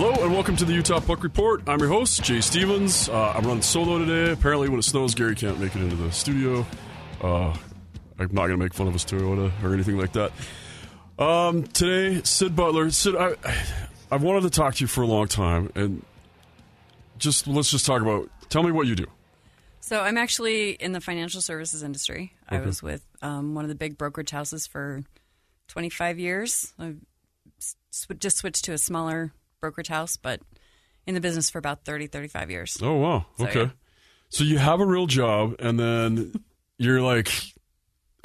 Hello and welcome to the Utah Puck Report. I'm your host, Jay Stevens. I'm running solo today. Apparently when it snows, Gary can't make it into the studio. I'm not going to make fun of his Toyota or anything like that. Today, Cyd Butler. Cyd, I've wanted to talk to you for a long time, and let's just talk about, tell me what you do. So I'm actually in the financial services industry. Okay. I was with one of the big brokerage houses for 25 years. I've just switched to a smaller brokerage house, but in the business for about 30, 35 years. Oh, wow. So, okay. yeah. So you have a real job, and then you're like,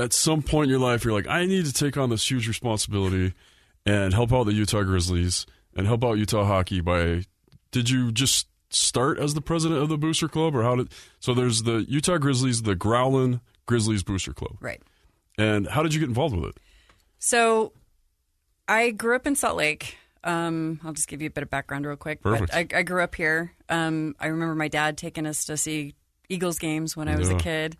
at some point in your life, you're like, I need to take on this huge responsibility and help out the Utah Grizzlies and help out Utah hockey did you just start as the president of the Booster Club, or so there's the Utah Grizzlies, the Growlin Grizzlies Booster Club. Right. And how did you get involved with it? So I grew up in Salt Lake. I'll just give you a bit of background real quick. Perfect. But I grew up here. I remember my dad taking us to see Eagles games when I was a kid.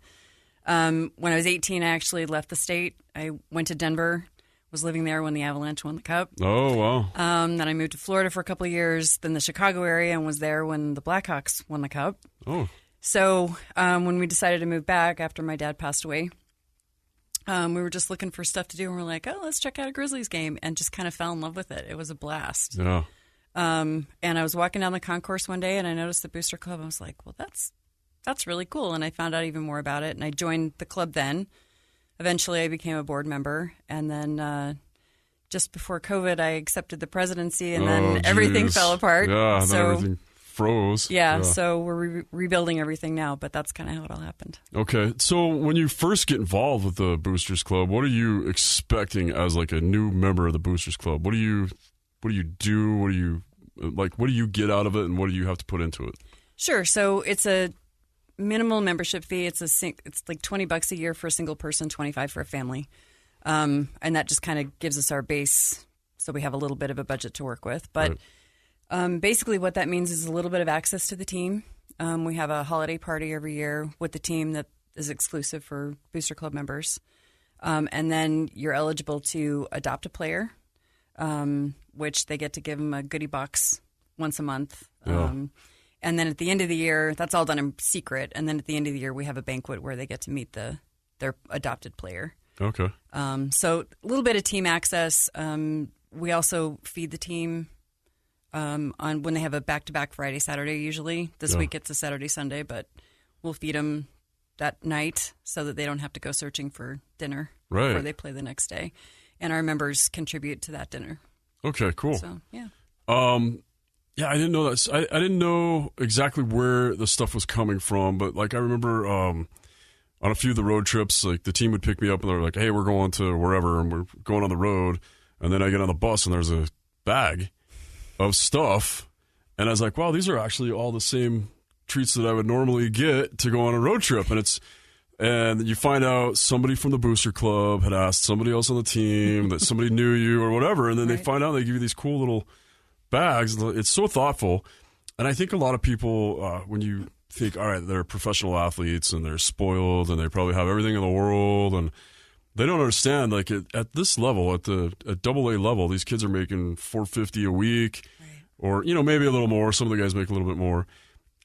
When I was 18, I actually left the state. I went to Denver, was living there when the Avalanche won the Cup. Oh, wow. Then I moved to Florida for a couple of years, then the Chicago area, and was there when the Blackhawks won the Cup. Oh. So when we decided to move back after my dad passed away, we were just looking for stuff to do, and we're like, oh, let's check out a Grizzlies game, and just kind of fell in love with it. It was a blast. Yeah. And I was walking down the concourse one day, and I noticed the Booster Club. I was like, well, that's really cool. And I found out even more about it, and I joined the club then. Eventually, I became a board member, and then just before COVID, I accepted the presidency, and then everything fell apart. Yeah, so, then everything froze. Yeah, so we're rebuilding everything now, but that's kind of how it all happened. Okay, so when you first get involved with the Boosters Club, what are you expecting as like a new member of the Boosters Club? What do you do? What do you get out of it, and what do you have to put into it? Sure. So it's a minimal membership fee. It's like $20 a year for a single person, $25 for a family, and that just kind of gives us our base, so we have a little bit of a budget to work with. But basically, what that means is a little bit of access to the team. We have a holiday party every year with the team that is exclusive for Booster Club members, and then you're eligible to adopt a player, which they get to give them a goodie box once a month. Yeah. And then at the end of the year, that's all done in secret. And then at the end of the year, we have a banquet where they get to meet their adopted player. Okay. So a little bit of team access. We also feed the team on when they have a back-to-back Friday, Saturday usually. This week it's a Saturday, Sunday, but we'll feed them that night so that they don't have to go searching for dinner before they play the next day. And our members contribute to that dinner. Okay, cool. So, yeah. Yeah, I didn't know that. I didn't know exactly where the stuff was coming from, but like I remember on a few of the road trips, like the team would pick me up and they're like, "Hey, we're going to wherever, and we're going on the road." And then I get on the bus and there's a bag of stuff, and I was like, "Wow, these are actually all the same treats that I would normally get to go on a road trip." And you find out somebody from the Booster Club had asked somebody else on the team that somebody knew you or whatever, and then they find out they give you these cool little bags. It's so thoughtful. And I think a lot of people, when you think, all right, they're professional athletes and they're spoiled and they probably have everything in the world, and they don't understand, like at this level, at AA level, these kids are making $450 a week, or maybe a little more. Some of the guys make a little bit more,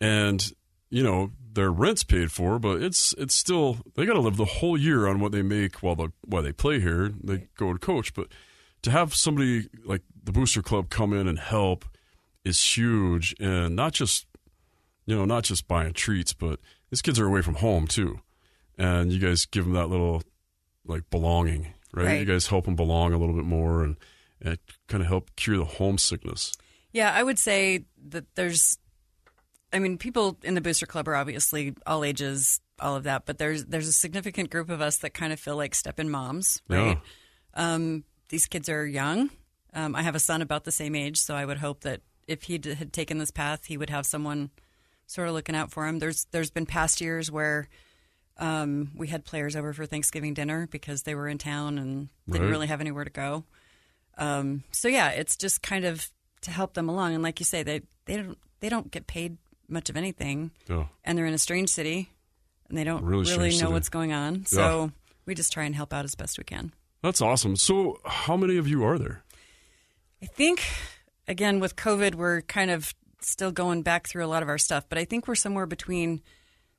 and their rent's paid for, but it's still, they got to live the whole year on what they make while they play here. They go and coach, but to have somebody like the Booster Club come in and help is huge, and not just buying treats, but these kids are away from home too, and you guys give them that little like belonging, right? You guys help them belong a little bit more, and kind of help cure the homesickness. Yeah, I would say that people in the Booster Club are obviously all ages, all of that, but there's a significant group of us that kind of feel like step-in moms, right? Yeah. These kids are young. I have a son about the same age, so I would hope that if he had taken this path, he would have someone sort of looking out for him. There's been past years where we had players over for Thanksgiving dinner because they were in town and didn't really have anywhere to go. So yeah, it's just kind of to help them along. And like you say, they don't get paid much of anything, and they're in a strange city, and they don't really know what's going on. So we just try and help out as best we can. That's awesome. So how many of you are there? I think again, with COVID, we're kind of still going back through a lot of our stuff, but I think we're somewhere between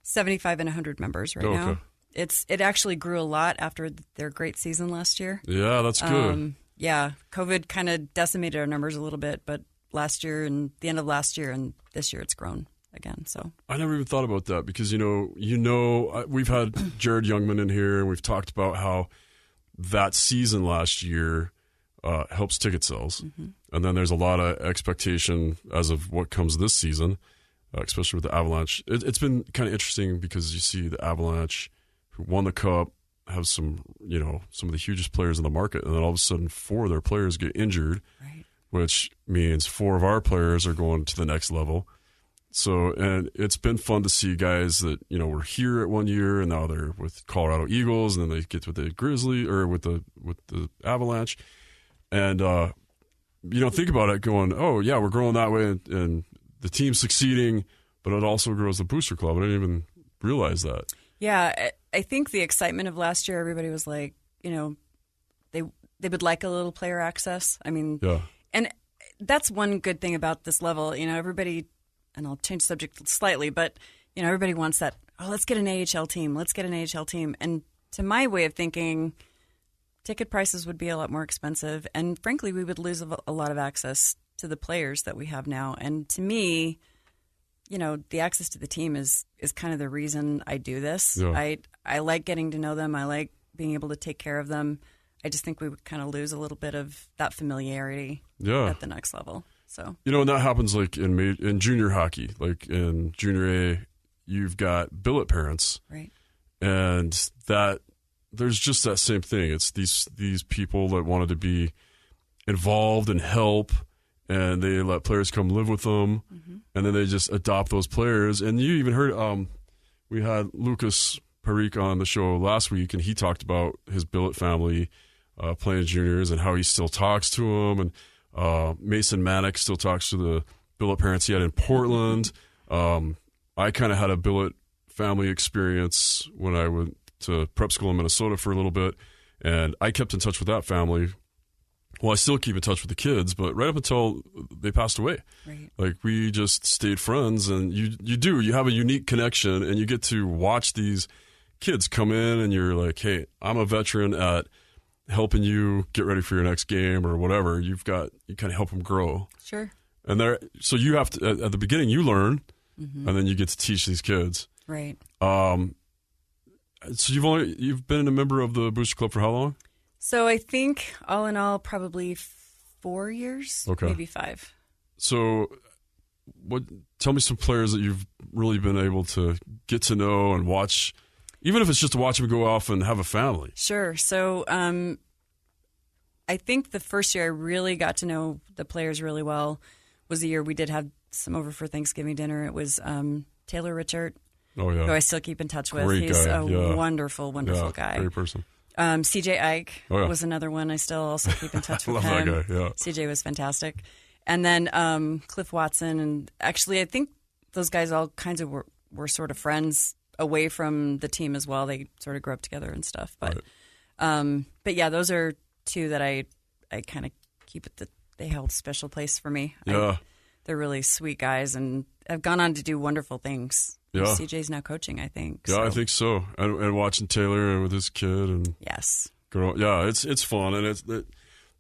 75 and 100 members right now. It actually grew a lot after their great season last year. Yeah, that's good. Yeah, COVID kind of decimated our numbers a little bit, but last year and the end of last year and this year it's grown again. So I never even thought about that because we've had Jared Youngman in here and we've talked about how that season last year helps ticket sales, and then there's a lot of expectation as of what comes this season, especially with the Avalanche. It's been kind of interesting because you see the Avalanche, who won the Cup, have some of the hugest players in the market, and then all of a sudden 4 of their players get injured, right, which means 4 of our players are going to the next level. So, and it's been fun to see guys that, were here at one year and now they're with Colorado Eagles, and then they get with the Grizzlies or with the Avalanche. And, think about it going, oh yeah, we're growing that way and the team's succeeding, but it also grows the Booster Club. I didn't even realize that. Yeah. I think the excitement of last year, everybody was like, they would like a little player access. I mean, yeah. And that's one good thing about this level. Everybody, and I'll change the subject slightly, but, everybody wants that, oh, let's get an AHL team. Let's get an AHL team. And to my way of thinking, ticket prices would be a lot more expensive. And frankly, we would lose a lot of access to the players that we have now. And to me, the access to the team is kind of the reason I do this. Yeah. I like getting to know them. I like being able to take care of them. I just think we would kind of lose a little bit of that familiarity at the next level. So and that happens like in junior hockey, like in junior A, you've got billet parents, right? And that there's just that same thing. It's these people that wanted to be involved and help, and they let players come live with them, and then they just adopt those players. And you even heard we had Lucas Parikh on the show last week, and he talked about his billet family playing juniors and how he still talks to them. And Mason Manick still talks to the billet parents he had in Portland. I kind of had a billet family experience when I went to prep school in Minnesota for a little bit, and I kept in touch with that family. Well, I still keep in touch with the kids, but right up until they passed away. Right. Like, we just stayed friends, and you have a unique connection, and you get to watch these kids come in, and you're like, hey, I'm a veteran at helping you get ready for your next game or whatever. You kind of help them grow. Sure. And so you have to, at the beginning, you learn, and then you get to teach these kids. Right. So you've been a member of the Booster Club for how long? So I think all in all, probably 4 years, maybe 5. So tell me some players that you've really been able to get to know and watch, even if it's just to watch them go off and have a family. Sure. So I think the first year I really got to know the players really well was the year we did have some over for Thanksgiving dinner. It was Taylor Richard, who I still keep in touch with. Great He's guy. a wonderful, wonderful guy. Great person. CJ Ike was another one I still also keep in touch with. Love him. that guy, yeah. CJ was fantastic. And then Cliff Watson, and actually I think those guys all kinds of were sort of friends away from the team as well. They sort of grew up together and stuff. But but yeah, those are two that I kind of keep it. They held a special place for me. Yeah. They're really sweet guys and have gone on to do wonderful things. Yeah. CJ's now coaching, I think. Yeah, I think so. And watching Taylor with his kid and yes, yeah, it's fun, and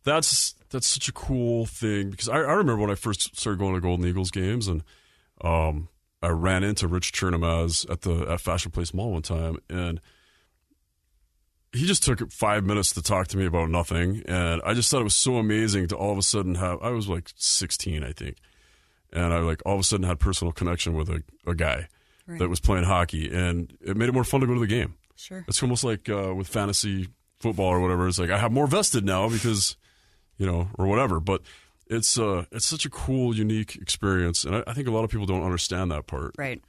that's such a cool thing because I remember when I first started going to Golden Eagles games, and I ran into Rich Chernamaz at Fashion Place Mall one time, and he just took 5 minutes to talk to me about nothing, and I just thought it was so amazing to all of a sudden I was like 16, I think, and I like all of a sudden had personal connection with a guy. Right. That was playing hockey, and it made it more fun to go to the game. Sure. It's almost like with fantasy football or whatever. It's like I have more vested now because, or whatever. But it's such a cool, unique experience, and I think a lot of people don't understand that part. Right.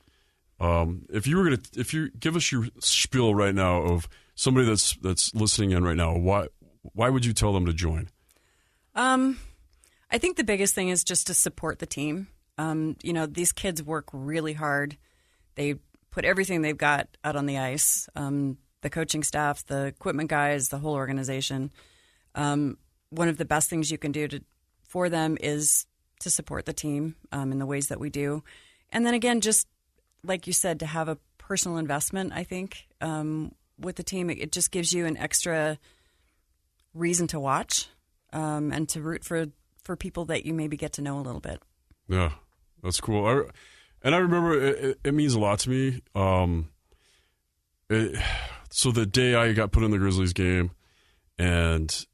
If you give us your spiel right now of somebody that's listening in right now, why would you tell them to join? I think the biggest thing is just to support the team. These kids work really hard. They put everything they've got out on the ice, the coaching staff, the equipment guys, the whole organization. One of the best things you can do for them is to support the team in the ways that we do. And then again, just like you said, to have a personal investment, I think, with the team, it just gives you an extra reason to watch and to root for people that you maybe get to know a little bit. Yeah, that's cool. I remember it means a lot to me. So the day I got put in the Grizzlies game, and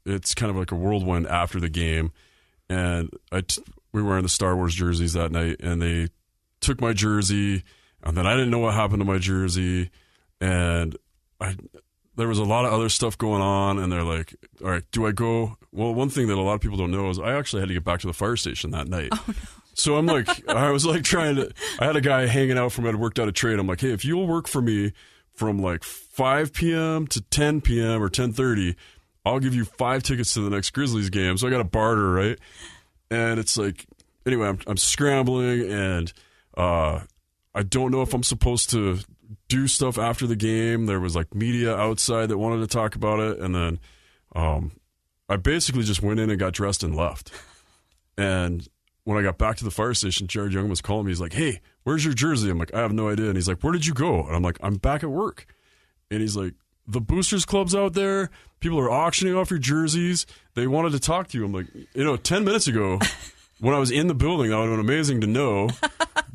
it's kind of like a whirlwind after the game, and we were wearing the Star Wars jerseys that night, and they took my jersey, and then I didn't know what happened to my jersey, and there was a lot of other stuff going on, and they're like, all right, do I go? Well, one thing that a lot of people don't know is I actually had to get back to the fire station that night. Oh, no. So I'm like, I was like I had a guy hanging out from, I'd worked out a trade. I'm like, hey, if you'll work for me from like 5 p.m. to 10 p.m. or 10:30, I'll give you 5 tickets to the next Grizzlies game. So I got a barter, right? And it's like, anyway, I'm scrambling, and I don't know if I'm supposed to do stuff after the game. There was like media outside that wanted to talk about it, and then I basically just went in and got dressed and left. And when I got back to the fire station, Jared Young was calling me. He's like, hey, where's your jersey? I'm like, I have no idea. And he's like, where did you go? And I'm like, I'm back at work. And he's like, the Boosters Club's out there. People are auctioning off your jerseys. They wanted to talk to you. I'm like, 10 minutes ago, when I was in the building, that would have been amazing to know.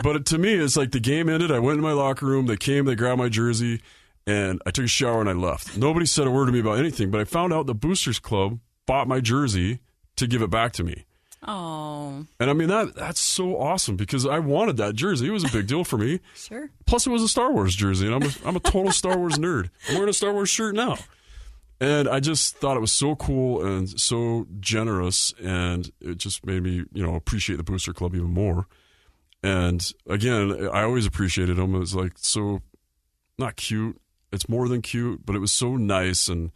But to me, it's like the game ended. I went in my locker room. They came, they grabbed my jersey, and I took a shower and I left. Nobody said a word to me about anything, but I found out the Boosters Club bought my jersey to give it back to me. Oh. And I mean, that's so awesome, because I wanted that jersey. It was a big deal for me. Sure. Plus, it was a Star Wars jersey, and I'm a total Star Wars nerd. I'm wearing a Star Wars shirt now. And I just thought it was so cool and so generous, and it just made me, appreciate the Booster Club even more. And again, I always appreciated them. It was like so not cute. It's more than cute, but it was so nice. And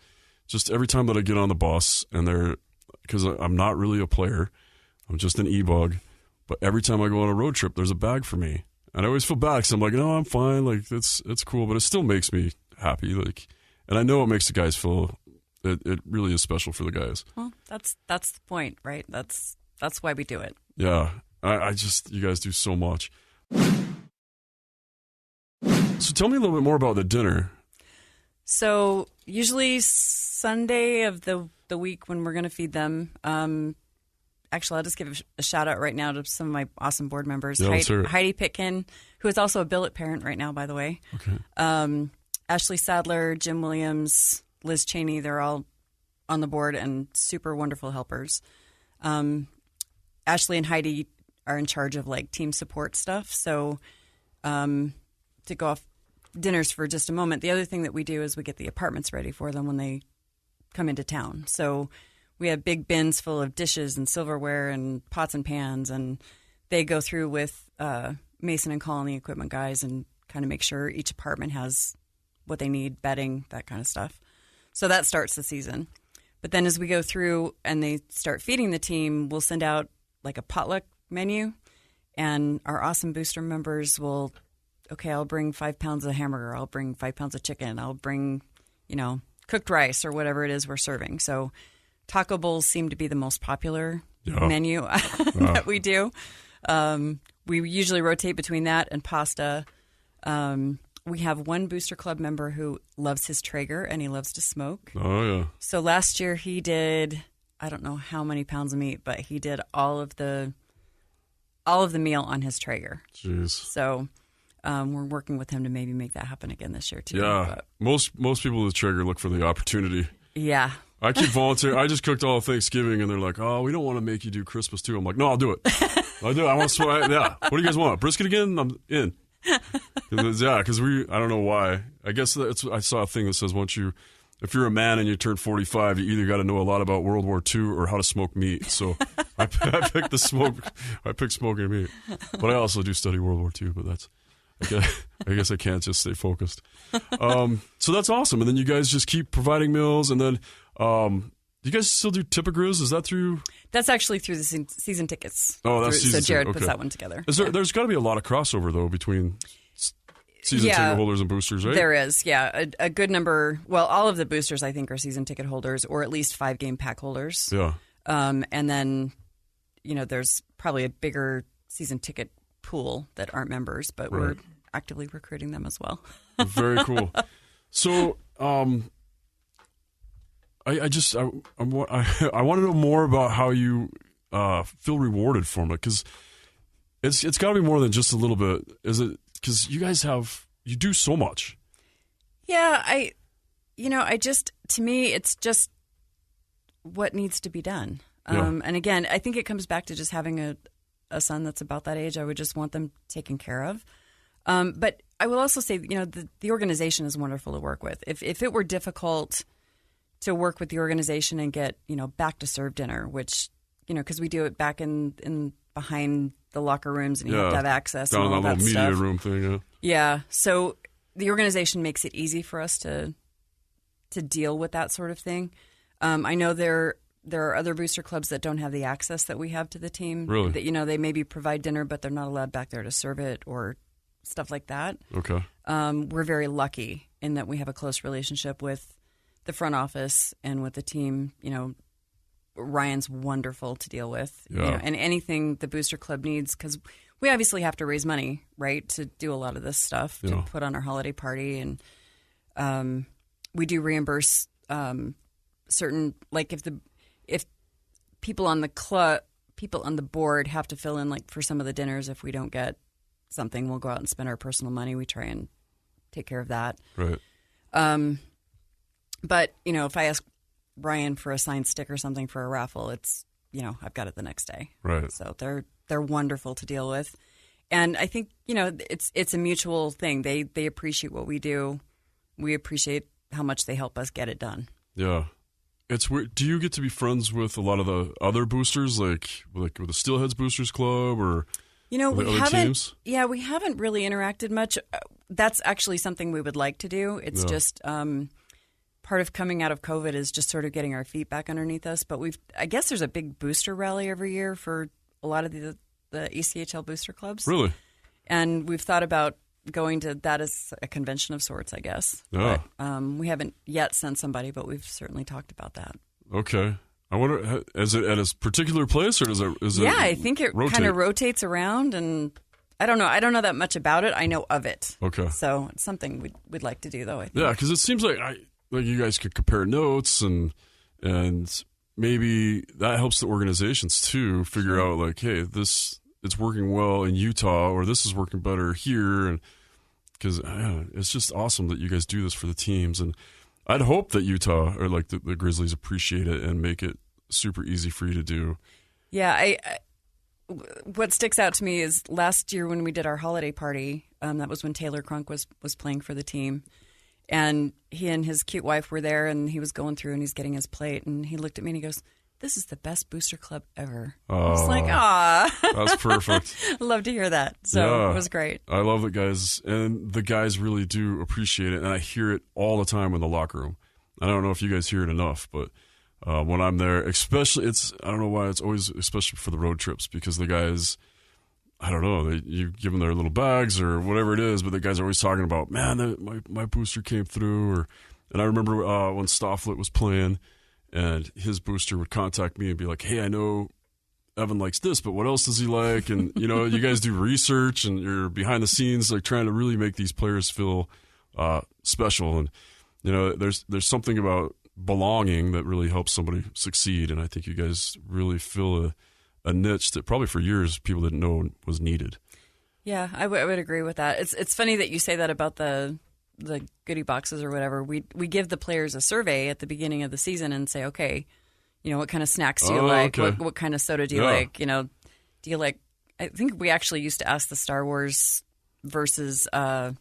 just every time that I get on the bus, and because I'm not really a player, I'm just an e-bug, but every time I go on a road trip, there's a bag for me. And I always feel bad, because I'm like, no, I'm fine. Like, it's cool, but it still makes me happy. Like, and I know it makes the guys feel, it really is special for the guys. Well, that's the point, right? That's why we do it. Yeah. You guys do so much. So tell me a little bit more about the dinner. So usually Sunday of the week when we're going to feed them, actually, I'll just give a shout out right now to some of my awesome board members. Yeah, Heidi Pitkin, who is also a billet parent right now, by the way. Okay. Ashley Sadler, Jim Williams, Liz Cheney, they're all on the board and super wonderful helpers. Ashley and Heidi are in charge of like team support stuff. So to go off dinners for just a moment, the other thing that we do is we get the apartments ready for them when they come into town. So we have big bins full of dishes and silverware and pots and pans, and they go through with Mason and Colin, the equipment guys, and kind of make sure each apartment has what they need, bedding, that kind of stuff. So that starts the season. But then as we go through and they start feeding the team, we'll send out like a potluck menu, and our awesome booster members will, okay, I'll bring 5 pounds of hamburger, I'll bring 5 pounds of chicken, I'll bring, cooked rice or whatever it is we're serving. So taco bowls seem to be the most popular menu that we do. We usually rotate between that and pasta. We have one Booster Club member who loves his Traeger and he loves to smoke. Oh, yeah. So last year he did, I don't know how many pounds of meat, but he did all of the meal on his Traeger. Jeez. So we're working with him to maybe make that happen again this year too. Yeah. But Most people with Traeger look for the opportunity. Yeah. I keep volunteering. I just cooked all of Thanksgiving, and they're like, oh, we don't want to make you do Christmas too. I'm like, no, I'll do it. I'll do it. I want to yeah. What do you guys want? Brisket again? I'm in. Yeah, because I don't know why. I guess I saw a thing that says if you're a man and you turn 45, you either got to know a lot about World War II or how to smoke meat. So I picked smoking meat. But I also do study World War II, but I guess I can't just stay focused. So that's awesome. And then you guys just keep providing meals, and then you guys still do Tip-A-Grizz? Is that through? That's actually through the season tickets. Oh, that's season so Jared ticket. puts that one together. There's got to be a lot of crossover, though, between season ticket holders and boosters, right? There is, yeah. A good number. Well, all of the boosters, I think, are season ticket holders, or at least 5-game pack holders. Yeah. And then there's probably a bigger season ticket pool that aren't members, but we're actively recruiting them as well. Very cool. So, I want to know more about how you feel rewarded from it, because it's got to be more than just a little bit. Is it because you guys you do so much? Yeah, to me, it's just what needs to be done. And again, I think it comes back to just having a son that's about that age. I would just want them taken care of. But I will also say, the organization is wonderful to work with. If it were difficult to work with the organization and get, back to serve dinner, which, because we do it back in behind the locker rooms and you have to have access down and all that that little media stuff. room thing. Yeah. So the organization makes it easy for us to deal with that sort of thing. I know there are other booster clubs that don't have the access that we have to the team. Really? That, they maybe provide dinner, but they're not allowed back there to serve it or stuff like that. Okay. We're very lucky in that we have a close relationship with the front office and with the team. Ryan's wonderful to deal with. Yeah. And anything the booster club needs, because we obviously have to raise money, right, to do a lot of this stuff, to put on our holiday party. And we do reimburse certain, like if people on the board have to fill in, like for some of the dinners, if we don't get something, we'll go out and spend our personal money. We try and take care of that. Right. But, if I ask Ryan for a signed stick or something for a raffle, it's, I've got it the next day. Right. So they're wonderful to deal with. And I think, it's a mutual thing. They appreciate what we do. We appreciate how much they help us get it done. Yeah. It's weird. Do you get to be friends with a lot of the other boosters, like with the Steelheads Boosters Club, or we other haven't. teams? Yeah, we haven't really interacted much. That's actually something we would like to do. It's just part of coming out of COVID is just sort of getting our feet back underneath us. But I guess there's a big booster rally every year for a lot of the ECHL booster clubs. Really? And we've thought about going to that as a convention of sorts, I guess. Yeah. But, we haven't yet sent somebody, but we've certainly talked about that. Okay. I wonder, is it at a particular place, or is it? Yeah, I think it kind of rotates around, and I don't know. I don't know that much about it. I know of it. Okay. So it's something we'd like to do, though. I think. Yeah, because it seems like you guys could compare notes, and maybe that helps the organizations too figure out, like, hey, it's working well in Utah, or this is working better here, and because it's just awesome that you guys do this for the teams. And I'd hope that Utah, or like the Grizzlies, appreciate it and make it super easy for you to do. Yeah, what sticks out to me is last year when we did our holiday party, that was when Taylor Crunk was playing for the team. And he and his cute wife were there, and he was going through and he's getting his plate. And he looked at me and he goes, "This is the best booster club ever." I was like, "Aw." That's perfect. Love to hear that. So it was great. I love it, guys. And the guys really do appreciate it. And I hear it all the time in the locker room. I don't know if you guys hear it enough, but when I'm there, especially, I don't know why, it's always, especially for the road trips, because the guys, I don't know, you give them their little bags or whatever it is, but the guys are always talking about, man, my booster came through. And I remember when Stofflet was playing, and his booster would contact me and be like, "Hey, I know Evan likes this, but what else does he like?" And, you guys do research and you're behind the scenes, like trying to really make these players feel special. And, there's something about belonging that really helps somebody succeed. And I think you guys really fill a niche that probably for years people didn't know was needed. Yeah, I would agree with that. It's funny that you say that about the goodie boxes or whatever. We give the players a survey at the beginning of the season and say, okay, what kind of snacks do you like? Okay. What kind of soda do you like? Do you like? I think we actually used to ask the Star Wars versus Star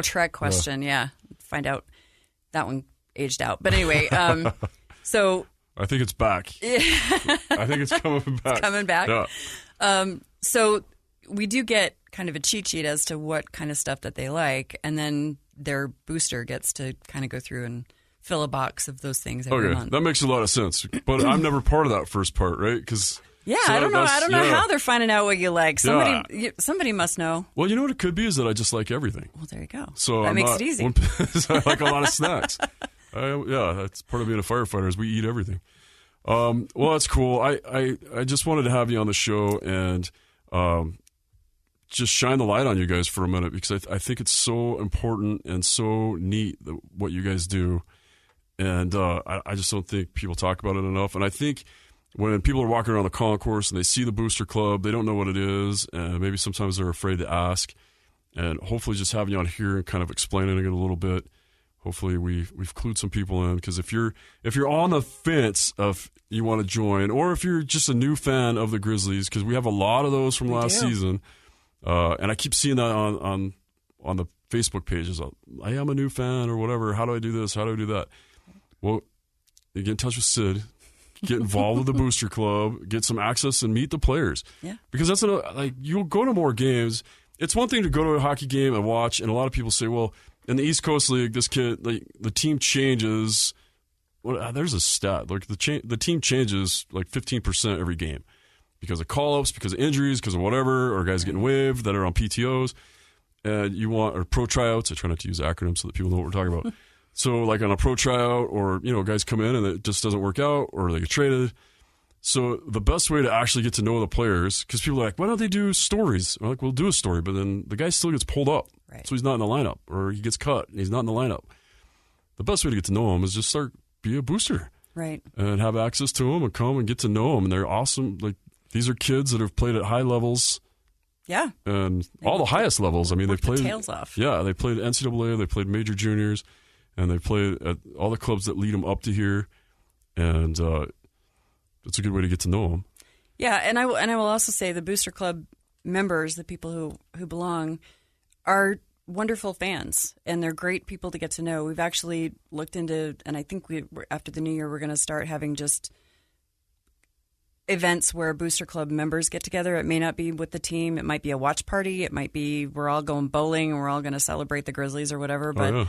Trek question. Yeah, find out that one aged out. But anyway, so I think it's back. I think it's coming back. It's coming back. Yeah. So we do get kind of a cheat sheet as to what kind of stuff that they like, and then their booster gets to kind of go through and fill a box of those things every month. That makes a lot of sense. But I'm never part of that first part, right? Because I don't know how they're finding out what you like. Somebody must know. Well, you know what it could be is that I just like everything. Well, there you go. So that makes it easy. I like a lot of snacks. That's part of being a firefighter is we eat everything. Well, that's cool. I just wanted to have you on the show and just shine the light on you guys for a minute, because I think it's so important and so neat what you guys do. And I just don't think people talk about it enough. And I think when people are walking around the concourse and they see the Booster Club, they don't know what it is, and maybe sometimes they're afraid to ask. And hopefully just having you on here and kind of explaining it a little bit, hopefully we've clued some people in. Because if you're on the fence of you want to join, or if you're just a new fan of the Grizzlies, because we have a lot of those from last season, and I keep seeing that on the Facebook pages. I am a new fan or whatever. How do I do this? How do I do that? Well, you get in touch with Cyd, get involved with the Booster Club, get some access and meet the players. Yeah. Because that's you'll go to more games. It's one thing to go to a hockey game and watch, and a lot of people say, well, in the East Coast League, this kid, the team changes. Well, there's a stat. The team changes 15% every game because of call-ups, because of injuries, because of whatever, or guys getting waived that are on PTOs. And or pro tryouts. I try not to use acronyms so that people know what we're talking about. So on a pro tryout, or guys come in and it just doesn't work out, or they get traded. So the best way to actually get to know the players, because people are like, why don't they do stories? I'm like, we'll do a story, but then the guy still gets pulled up. Right. So he's not in the lineup, or he gets cut and he's not in the lineup. The best way to get to know him is just be a booster. Right. And have access to them and come and get to know them. And they're awesome. These are kids that have played at high levels. Yeah. And all the highest levels. I mean, they've played. Tails off. Yeah. They played NCAA, they played major juniors, and they played at all the clubs that lead them up to here. And, it's a good way to get to know them. Yeah, and I will also say the Booster Club members, the people who belong, are wonderful fans, and they're great people to get to know. We've actually looked into, and I think after the new year, we're going to start having just events where Booster Club members get together. It may not be with the team. It might be a watch party. It might be we're all going bowling and we're all going to celebrate the Grizzlies or whatever. But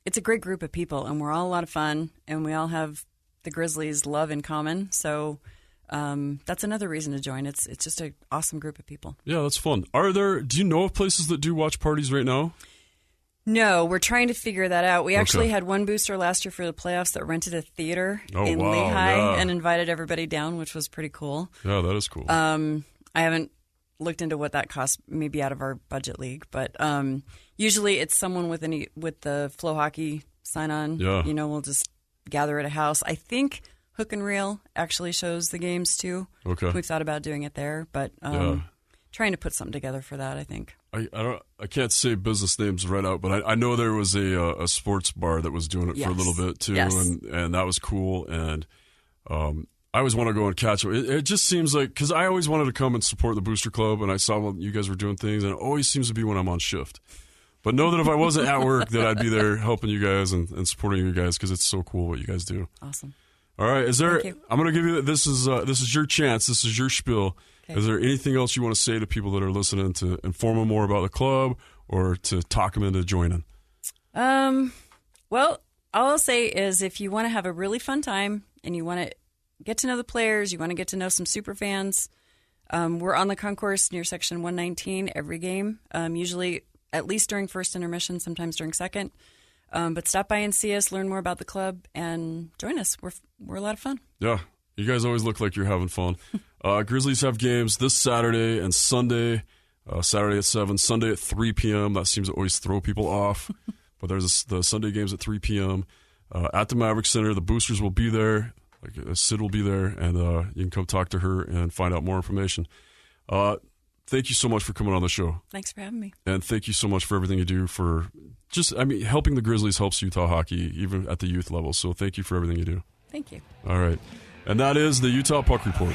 it's a great group of people, and we're all a lot of fun, and we all have the Grizzlies love in common. So that's another reason to join. It's just an awesome group of people. Yeah, that's fun. Do you know of places that do watch parties right now? No, we're trying to figure that out. We actually had one booster last year for the playoffs that rented a theater in Lehigh and invited everybody down, which was pretty cool. Yeah, that is cool. I haven't looked into what that costs, maybe out of our budget league, but usually it's someone with the Flow Hockey sign-on. Yeah. We'll just gather at a house. I think Hook and Reel actually shows the games too. Okay. We've thought about doing it there, but trying to put something together for that, I think. I can't say business names right out, but I know there was a sports bar that was doing it for a little bit too, and that was cool. And I always want to go and catch it. It just seems like, because I always wanted to come and support the Booster Club, and I saw when you guys were doing things, and it always seems to be when I'm on shift. But know that if I wasn't at work, that I'd be there helping you guys and supporting you guys, because it's so cool what you guys do. Awesome. All right. I'm going to give you, this is your chance. This is your spiel. Okay. Is there anything else you want to say to people that are listening to inform them more about the club, or to talk them into joining? Well, all I'll say is, if you want to have a really fun time and you want to get to know the players, you want to get to know some super fans, we're on the concourse near section 119 every game, usually at least during first intermission, sometimes during second. But stop by and see us, learn more about the club, and join us. We're a lot of fun. Yeah, you guys always look like you're having fun. Grizzlies have games this Saturday and Sunday. Saturday at 7, Sunday at 3 p.m. That seems to always throw people off. But there's the Sunday games at 3 p.m. At the Maverick Center. The boosters will be there. Cyd will be there, and you can come talk to her and find out more information. Thank you so much for coming on the show. Thanks for having me. And thank you so much for everything you do for helping the Grizzlies helps Utah hockey, even at the youth level. So thank you for everything you do. Thank you. All right. And that is the Utah Puck Report.